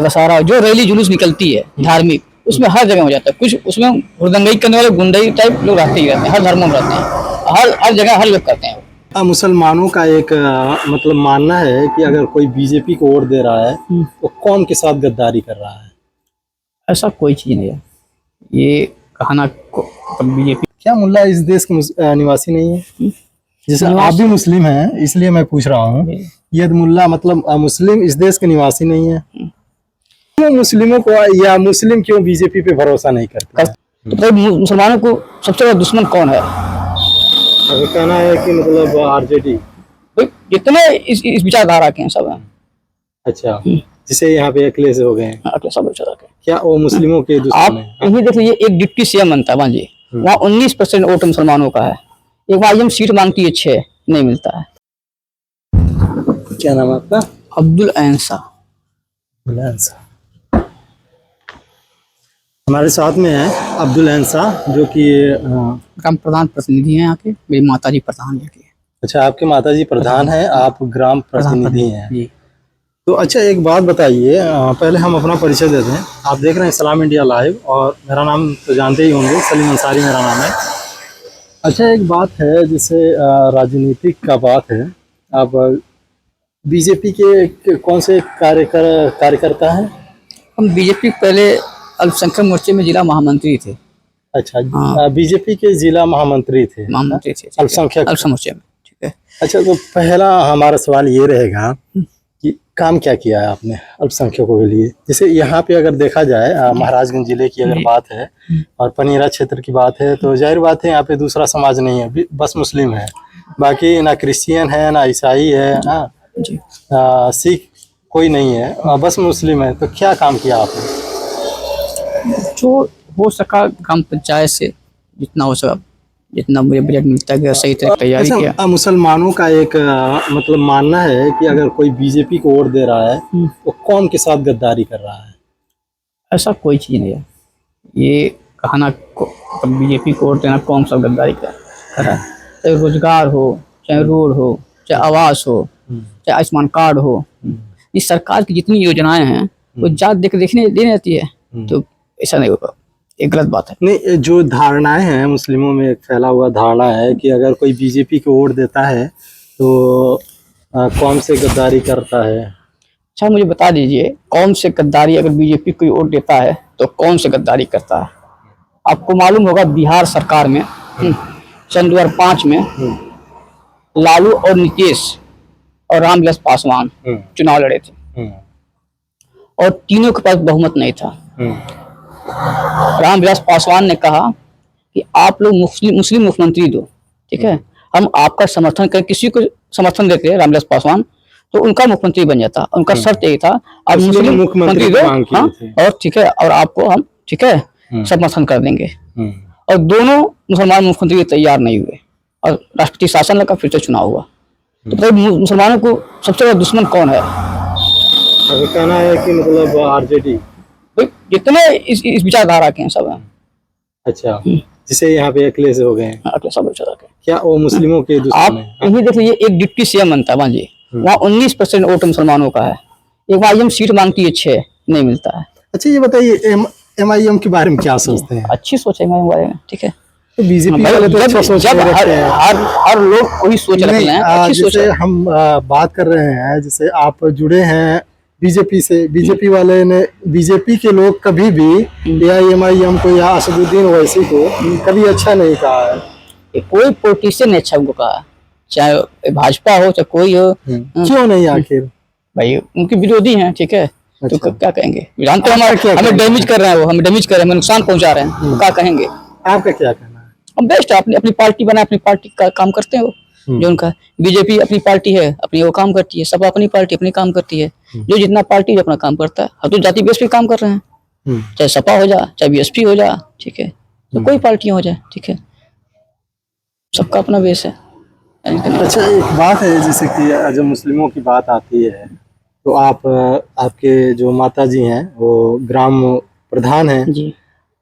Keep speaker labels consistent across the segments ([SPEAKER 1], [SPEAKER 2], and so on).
[SPEAKER 1] दशहरा जो रैली जुलूस निकलती है धार्मिक, उसमें हर जगह हो जाता है। कुछ उसमें हुड़दंगई करने वाले गुंडई टाइप लोग रहते ही रहते हैं, हर धर्मों में रहते हैं, हर जगह हर लोग करते हैं।
[SPEAKER 2] मुसलमानों का एक मतलब मानना है कि अगर कोई बीजेपी को वोट दे रहा है तो कौम के साथ गद्दारी कर रहा है।
[SPEAKER 1] ऐसा कोई चीज नहीं है, ये कहना बीजेपी।
[SPEAKER 2] क्या मुल्ला इस देश के निवासी नहीं है? जैसे आप भी मुस्लिम हैं, इसलिए मैं पूछ रहा हूँ, ये मुल्ला मतलब मुस्लिम इस देश के निवासी नहीं है, क्यों मुस्लिमों को या मुस्लिम क्यों बीजेपी पे भरोसा नहीं करते?
[SPEAKER 1] तो मुसलमानों को सबसे बड़ा दुश्मन कौन है?
[SPEAKER 2] अगर कहना है कि मतलब आरजेडी,
[SPEAKER 1] जितने इस विचारधारा के हैं सब हैं।
[SPEAKER 2] अच्छा, जिसे यहाँ पे अखिलेश हो गए हैं,
[SPEAKER 1] सब विचारधारा के।
[SPEAKER 2] क्या वो मुस्लिमों के दुश्मन हैं?
[SPEAKER 1] आप यही देख लीजिए, एक डिप्टी सीएम बनता है वहाँ जी, वहाँ 19% वोट मुसलमानों का है। एक IM सीट मांगती है 6, नहीं मिलता है।
[SPEAKER 2] क्या नाम है आपका?
[SPEAKER 1] अब्दुल ऐंसा।
[SPEAKER 2] हमारे साथ में है अब्दुल ऐंसा, जो कि
[SPEAKER 1] ग्राम प्रधान प्रतिनिधि हैं यहाँ के। मेरी माताजी प्रधान है।
[SPEAKER 2] अच्छा, आपके माताजी प्रधान हैं, आप ग्राम प्रतिनिधि हैं
[SPEAKER 1] जी।
[SPEAKER 2] तो अच्छा, एक बात बताइए, पहले हम अपना परिचय देते हैं। आप देख रहे हैं इस्लाम इंडिया लाइव और मेरा नाम तो जानते ही होंगे, सलीम अंसारी मेरा नाम है। अच्छा, एक बात है, जैसे राजनीतिक का बात है, आप बीजेपी के कौन से कार्यकर्ता हैं?
[SPEAKER 1] हम बीजेपी पहले अल्पसंख्यक मोर्चे में जिला महामंत्री थे।
[SPEAKER 2] अच्छा, बीजेपी के जिला महामंत्री थे
[SPEAKER 1] अल्पसंख्यक मोर्चे में, ठीक है।
[SPEAKER 2] अच्छा, तो पहला हमारा सवाल ये रहेगा कि काम क्या किया है आपने अल्पसंख्यकों के लिए? जैसे यहाँ पे अगर देखा जाए, महाराजगंज जिले की अगर बात है और पनीरा क्षेत्र की बात है, तो जाहिर बात है यहाँ पे दूसरा समाज नहीं है, बस मुस्लिम है, बाकी ना क्रिश्चियन है ना ईसाई है, सिख कोई नहीं है, बस मुस्लिम है। तो क्या काम किया आपने?
[SPEAKER 1] जो हो सका ग्राम पंचायत से जितना हो सका, जितना मुझे बजट मिलता है सही तरह तैयारी किया।
[SPEAKER 2] मुसलमानों का एक मतलब मानना है कि अगर कोई बीजेपी को वोट दे रहा है तो कौम के साथ गद्दारी कर रहा है।
[SPEAKER 1] ऐसा कोई चीज नहीं है, ये कहना बीजेपी को वोट देना कौम से गद्दारी कर रहा है। चाहे रोजगार हो, चाहे रोड हो, चाहे आवास हो, चाहे आयुष्मान कार्ड हो, इस सरकार की जितनी योजनाएं हैं वो जात देखने देनी रहती है, तो ऐसा नहीं होगा, एक गलत बात है।
[SPEAKER 2] नहीं, जो धारणाएं हैं मुस्लिमों में, एक फैला हुआ धारणा है कि अगर कोई बीजेपी को वोट देता है तो कौम से गद्दारी करता है।
[SPEAKER 1] अच्छा, मुझे बता दीजिए, कौन से गद्दारी, अगर बीजेपी कोई वोट देता है तो कौन से गद्दारी करता है? आपको मालूम होगा बिहार सरकार में सन 2005 में लालू और नीतीश और रामविलास पासवान चुनाव लड़े थे और तीनों के पास बहुमत नहीं था। रामविलास पासवान ने कहा कि आप लोग मुस्लिम मुख्यमंत्री दो, ठीक है, हम आपका समर्थन करें। किसी को समर्थन देते हैं रामविलास पासवान तो उनका मुख्यमंत्री बन जाता। उनका शर्त यही था, आप मुस्लिम मुख्यमंत्री दो, हाँ, और ठीक है, और आपको हम ठीक है समर्थन कर देंगे। और दोनों मुसलमान मुख्यमंत्री तैयार नहीं हुए और राष्ट्रपति शासन लगा, फिर से चुनाव हुआ। तो फिर मुसलमानों को सबसे बड़ा दुश्मन कौन है?
[SPEAKER 2] अगर कहना है कि मतलब आरजेडी,
[SPEAKER 1] जितने इस विचारधारा के हैं सब हैं।
[SPEAKER 2] अच्छा, जिसे यहाँ पे अखिलेश हो गए हैं,
[SPEAKER 1] सब विचारधारा के।
[SPEAKER 2] क्या वो मुस्लिमों के दुश्मन हैं?
[SPEAKER 1] आप यही देख लीजिए, एक डिप्टी सीएम बनता है वहाँ जी, वहाँ 19% वोट मुसलमानों का है। एक IM सीट मांगती है 6, नहीं मिलता है।
[SPEAKER 2] अच्छा, ये बताइए MIM के बारे में क्या सोचते हैं?
[SPEAKER 1] अच्छी सोच है MIM के बारे में, ठीक है।
[SPEAKER 2] तो बीजेपी वाले तो अच्छा सोच
[SPEAKER 1] रखते हैं, हर लोग वही सोच रखते हैं, अच्छी सोच है।
[SPEAKER 2] हम बात कर रहे हैं, जैसे आप जुड़े हैं बीजेपी से, बीजेपी वाले ने, बीजेपी के लोग कभी भी या MIM को या असदुद्दीन ओवैसी को कभी अच्छा नहीं कहा है।
[SPEAKER 1] कोई पॉलिटिशियन ने अच्छा उनको कहा, चाहे भाजपा हो चाहे कोई हो।
[SPEAKER 2] क्यों नहीं? आखिर
[SPEAKER 1] भाई उनके विरोधी हैं, ठीक है। अच्छा। तो क्या कहेंगे? जानते हैं हमें डैमेज कर रहे हैं, वो हमें डैमेज कर रहे हैं, हमें नुकसान पहुंचा रहे हैं, क्या कहेंगे?
[SPEAKER 2] आपका क्या कहना है?
[SPEAKER 1] हम बेस्ट है, अपनी पार्टी बनाए, अपनी पार्टी का काम करते हो। जो उनका बीजेपी अपनी पार्टी है, अपनी वो काम करती है, सपा अपनी पार्टी अपनी काम करती है। जो जितना पार्टी जो अपना काम करता है, हम तो जाति बेस पे काम कर रहे हैं, चाहे सपा हो जा, चाहे BSP हो जा, ठीक है, तो कोई पार्टियां हो जाए, ठीक है, सबका अपना बेस है।
[SPEAKER 2] अच्छा, एक बात है, जैसे कि जब मुस्लिमों की बात आती है तो आपके जो माताजी हैं वो ग्राम प्रधान हैं जी।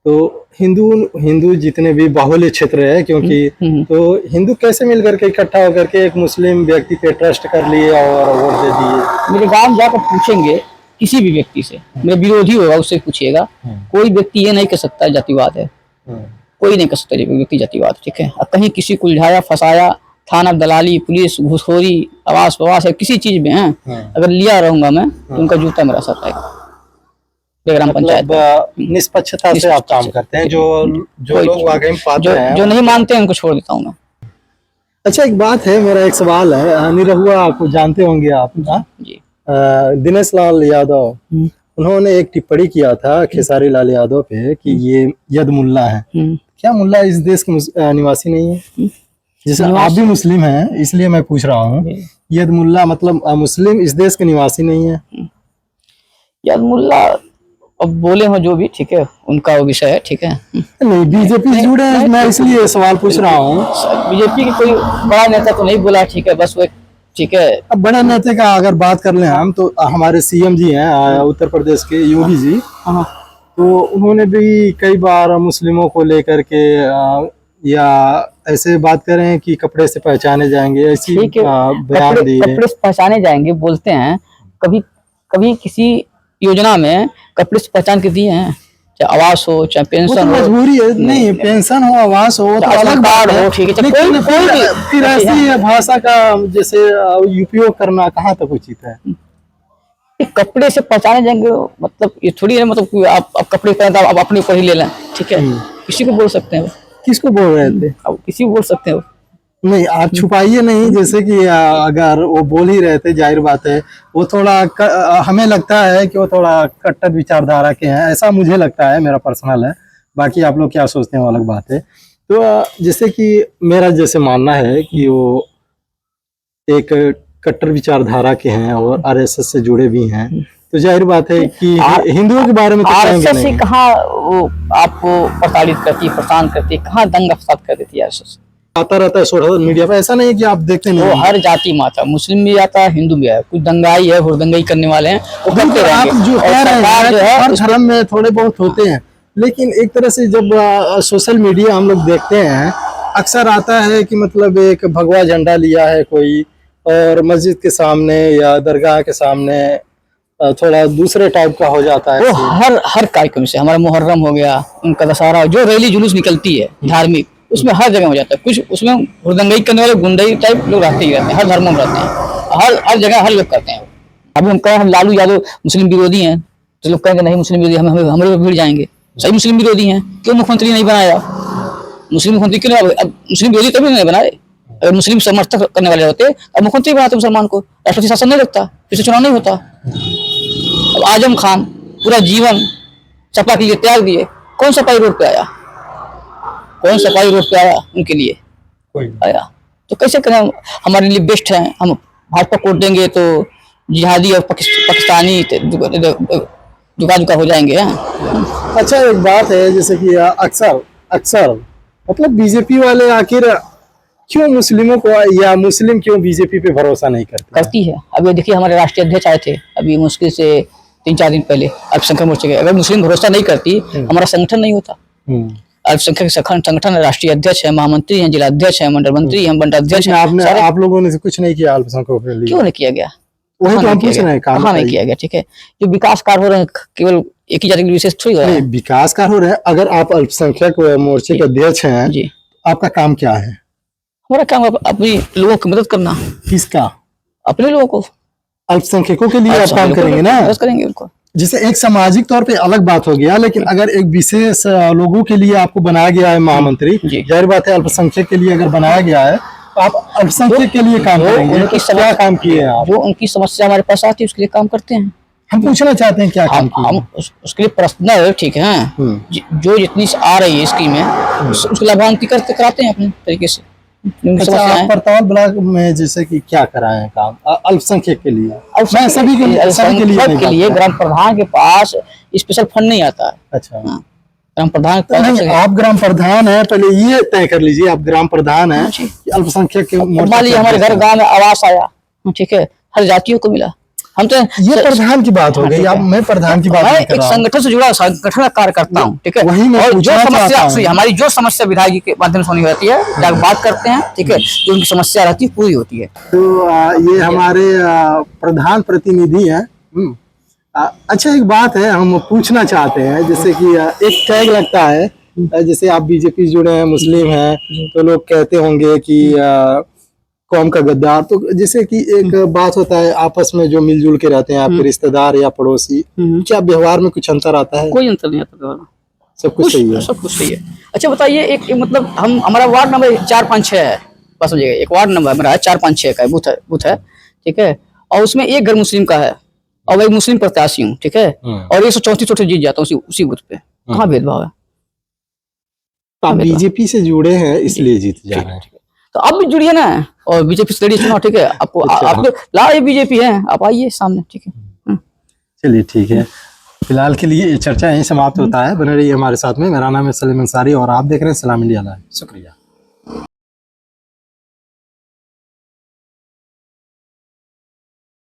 [SPEAKER 2] तो हिंदू जितने भी बाहुल्य क्षेत्र है, क्योंकि तो हिंदू कैसे मिलकर के इकट्ठा होकर के एक मुस्लिम व्यक्ति पे ट्रस्ट कर लिए और वोट दे दिए?
[SPEAKER 1] मेरे गांव जाकर पूछेंगे किसी भी व्यक्ति से, मेरा विरोधी होगा उससे पूछिएगा, कोई व्यक्ति ये नहीं कह सकता जातिवाद है, कोई नहीं कर सकता व्यक्ति जातिवाद, ठीक है। और कहीं किसी को उलझाया फंसाया, थाना दलाली पुलिस घूसखोरी आवास प्रवास है किसी चीज में है, अगर लिया रहूंगा मैं तो उनका जूता मेरा सर रहेगा। ग्राम पंचायत
[SPEAKER 2] निष्पक्षता से आप काम करते हैं, जो लोग वाकई में पात्र हैं,
[SPEAKER 1] जो नहीं मानते हैं उनको छोड़ देता हूँ मैं।
[SPEAKER 2] अच्छा, एक बात है, मेरा एक सवाल है, निरहुआ आपको जानते होंगे आप ना
[SPEAKER 1] जी।
[SPEAKER 2] दिनेश लाल यादव, उन्होंने एक टिप्पणी किया था खेसारी लाल यादव पे कि ये यद मुल्ला है। क्या मुल्ला इस देश के निवासी नहीं है? जैसे आप भी मुस्लिम हैं इसलिए मैं पूछ रहा हूँ, यद मुल्ला मतलब मुस्लिम इस देश के निवासी नहीं है?
[SPEAKER 1] यद मुल्ला अब बोले हो जो भी, ठीक है, उनका वो विषय है, ठीक है।
[SPEAKER 2] नहीं, बीजेपी से जुड़े हैं, मैं इसलिए सवाल पूछ रहा हूँ।
[SPEAKER 1] बीजेपी के कोई बड़ा नेता तो नहीं बोला, ठीक है, बस वो, ठीक है।
[SPEAKER 2] अब बड़े नेता का अगर बात कर लें हम तो हमारे सीएम जी हैं उत्तर प्रदेश के, योगी जी, तो उन्होंने भी कई बार मुस्लिमों को लेकर के या ऐसे बात करें कि कपड़े से पहचाने जाएंगे, ऐसी बयान दिए।
[SPEAKER 1] कपड़े से पहचाने जाएंगे बोलते हैं, कभी कभी किसी योजना में कपड़े से पहचान के दिए हैं, चाहे आवास हो चाहे पेंशन हो।
[SPEAKER 2] मजबूरी है, नहीं पेंशन हो आवास हो तो अलग बात है, ठीक है। फिर ऐसी भाषा का जैसे उपयोग करना कहाँ तक उचित है?
[SPEAKER 1] कपड़े से पहचाने जाएंगे मतलब ये थोड़ी है, मतलब आप कपड़े पहनते आप अपने ऊपर ही ले लें, ठीक है। किसी को बोल सकते हैं,
[SPEAKER 2] किसको बोल रहे थे?
[SPEAKER 1] अब किसी को बोल सकते हैं,
[SPEAKER 2] नहीं आप छुपाइए नहीं, जैसे कि अगर वो बोल ही रहे थे, जाहिर बात है वो थोड़ा हमें लगता है कि वो थोड़ा कट्टर विचारधारा के हैं, ऐसा मुझे लगता है, मेरा पर्सनल है, बाकी आप लोग क्या सोचते हैं वो अलग बात है। तो जैसे कि मेरा जैसे मानना है कि वो एक कट्टर विचारधारा के हैं और आरएसएस से जुड़े भी हैं, तो जाहिर बात है कि हिंदुओं के बारे में तो
[SPEAKER 1] आरएसएस से कहाँ वो आपको प्रताड़ित करती है, परेशान करती है, कहाँ दंगा फसाद कर देती है आरएसएस।
[SPEAKER 2] आता रहता है सोशल मीडिया पे, ऐसा नहीं है कि आप देखते नहीं।
[SPEAKER 1] वो हर जाति में आता है, मुस्लिम भी आता है, हिंदू भी है, कुछ दंगाई है, हुड़दंगाई करने वाले हैं, वो करते रहेंगे।
[SPEAKER 2] आप जो कह रहे हैं हर धर्म में थोड़े बहुत होते हैं, लेकिन एक तरह से जब सोशल मीडिया हम लोग देखते हैं, अक्सर आता है कि मतलब एक भगवा झंडा लिया है कोई और मस्जिद के सामने या दरगाह के सामने थोड़ा दूसरे टाइप का हो जाता है।
[SPEAKER 1] वो हर कार्यक्रम से, हमारा मुहर्रम हो गया, उनका दशहरा, जो रैली जुलूस निकलती है धार्मिक, उसमें हर जगह हो जाता है कुछ, उसमें हुड़दंगाई करने वाले गुंडई टाइप लोग रहते ही रहते हैं, हर धर्मों में रहते हैं, हर जगह हर लोग करते हैं। अभी हम कहें हम लालू यादव मुस्लिम विरोधी हैं तो लोग कहेंगे नहीं मुस्लिम विरोधी, हम लोग भीड़ जाएंगे, सही मुस्लिम विरोधी हैं, क्यों मुख्यमंत्री नहीं बनाया? मुस्लिम मुख्यमंत्री क्यों नहीं? अब मुस्लिम विरोधी कभी नहीं बनाए, अगर मुस्लिम समर्थक करने वाले होते अब मुख्यमंत्री बनाते मुसलमान को, राष्ट्रपति शासन नहीं लगता, फिर से चुनाव नहीं होता। अब आजम खान पूरा जीवन सपा के लिए त्याग दिए, कौन सपाई रोड पे आया? कौन सफाई रोड पे आया उनके लिए? कोई आया? तो कैसे करें? हमारे लिए बेस्ट है, हम भाजपा को देंगे तो जिहादी और पाकिस्तानी दुका हो जाएंगे।
[SPEAKER 2] अच्छा, एक बात है जैसे कि अक्सर मतलब बीजेपी वाले आखिर क्यों मुस्लिमों को या मुस्लिम क्यों बीजेपी पे भरोसा नहीं करती
[SPEAKER 1] है? अभी देखिए हमारे राष्ट्रीय अध्यक्ष आए थे अभी मुश्किल से 3-4 दिन पहले अल्पसंख्यक मोर्चे के, अगर मुस्लिम भरोसा नहीं करती हमारा संगठन नहीं होता। अल्पसंख्यक संगठन राष्ट्रीय अध्यक्ष है, महामंत्री हैं, जिला अध्यक्ष है, मंडल मंत्री हैं, मंडल अध्यक्ष हैं। आप
[SPEAKER 2] लोगों ने कुछ नहीं किया अल्पसंख्यकों के लिए?
[SPEAKER 1] क्यों नहीं किया गया?
[SPEAKER 2] वही तो हम पूछ रहे हैं,
[SPEAKER 1] कहाँ नहीं किया गया? ठीक है, जो विकास कार्य हो रहे हैं केवल एक ही जाति के विशेष थोड़ी हो रहा है।
[SPEAKER 2] विकास कार्य हो रहे हैं, अगर आप अल्पसंख्यक मोर्चे के अध्यक्ष हैं जी, आपका काम क्या है?
[SPEAKER 1] हमारा काम अपने लोगों की मदद करना।
[SPEAKER 2] किसका?
[SPEAKER 1] अपने लोगों को,
[SPEAKER 2] अल्पसंख्यकों के लिए आप काम करेंगे ना?
[SPEAKER 1] मदद करेंगे उनको।
[SPEAKER 2] जैसे एक सामाजिक तौर पे अलग बात हो गया, लेकिन अगर एक विशेष लोगों के लिए आपको बनाया गया है महामंत्री, जाहिर बात है अल्पसंख्यक के लिए अगर बनाया गया है तो आप अल्पसंख्यक के लिए काम करेंगे।
[SPEAKER 1] उनकी
[SPEAKER 2] क्या काम किए हैं आप?
[SPEAKER 1] जो उनकी समस्या हमारे पास आती है उसके लिए काम करते हैं।
[SPEAKER 2] हम पूछना चाहते हैं क्या काम किए? हम
[SPEAKER 1] उसके लिए पर्सनल, ठीक है, जो जितनी आ रही है स्कीम है उसको लाभान्वित कराते हैं अपने तरीके से।
[SPEAKER 2] परतौल ब्लॉक में जैसे कि क्या कराए हैं काम अल्पसंख्यक के लिए? सभी के लिए
[SPEAKER 1] ग्राम प्रधान के पास स्पेशल फंड नहीं आता है।
[SPEAKER 2] अच्छा,
[SPEAKER 1] ग्राम प्रधान
[SPEAKER 2] आप ग्राम प्रधान है, पहले ये तय कर लीजिए आप ग्राम प्रधान है अल्पसंख्यक के।
[SPEAKER 1] मान लीजिए हमारे घर गाँव में आवास आया, ठीक है, हर जातियों को मिला, हम तो
[SPEAKER 2] ये प्रधान की बात हो गई। अब मैं प्रधान की बात नहीं कर रहा हूं,
[SPEAKER 1] एक संगठन से जुड़ा संगठन का कार्य करता हूं, ठीक है।
[SPEAKER 2] वही मैं
[SPEAKER 1] और जो
[SPEAKER 2] समस्या
[SPEAKER 1] हमारी जो समस्या विधायक जी के माध्यम से होनी रहती है, जब बात करते हैं, ठीक है, जो उनकी समस्या रहती है पूरी होती है।
[SPEAKER 2] तो ये हमारे प्रधान प्रतिनिधि हैं अच्छा, एक बात है हम पूछना चाहते हैं, जैसे कि एक टैग लगता है, जैसे आप बीजेपी जुड़े हैं, मुस्लिम हैं, तो लोग कहते होंगे कि कौम का गद्दार। तो जैसे कि एक बात होता है आपस में जो मिलजुल के रहते हैं आपके रिश्तेदार या पड़ोसी, क्या व्यवहार में कुछ अंतर आता है?
[SPEAKER 1] कोई अंतर नहीं आता व्यवहार में।
[SPEAKER 2] सब कुछ सही है?
[SPEAKER 1] सब कुछ सही है। अच्छा बताइए, एक मतलब हम हमारा वार्ड नंबर 456 है, बस समझिएगा, एक वार्ड नंबर मेरा है 456 का बूथ है, ठीक है, और उसमें एक घर मुस्लिम का है और मैं मुस्लिम प्रत्याशी हूँ, ठीक है, और 134 जीत जाता हूँ उसी बूथ पे। कहाँ भेदभाव है?
[SPEAKER 2] आप बीजेपी से जुड़े हैं इसलिए जीत जा रहे हैं।
[SPEAKER 1] तो आप भी जुड़िए ना, और बीजेपी से लड़िए चुनाव, ठीक है, आपको आपको लाए बीजेपी है, आप आइए सामने, ठीक है।
[SPEAKER 2] चलिए ठीक है, फिलहाल के लिए ये चर्चा यहीं समाप्त होता है। बने रहिए हमारे साथ में। मेरा नाम है सलीम अंसारी और आप देख रहे हैं सलाम इंडिया लाइव। शुक्रिया।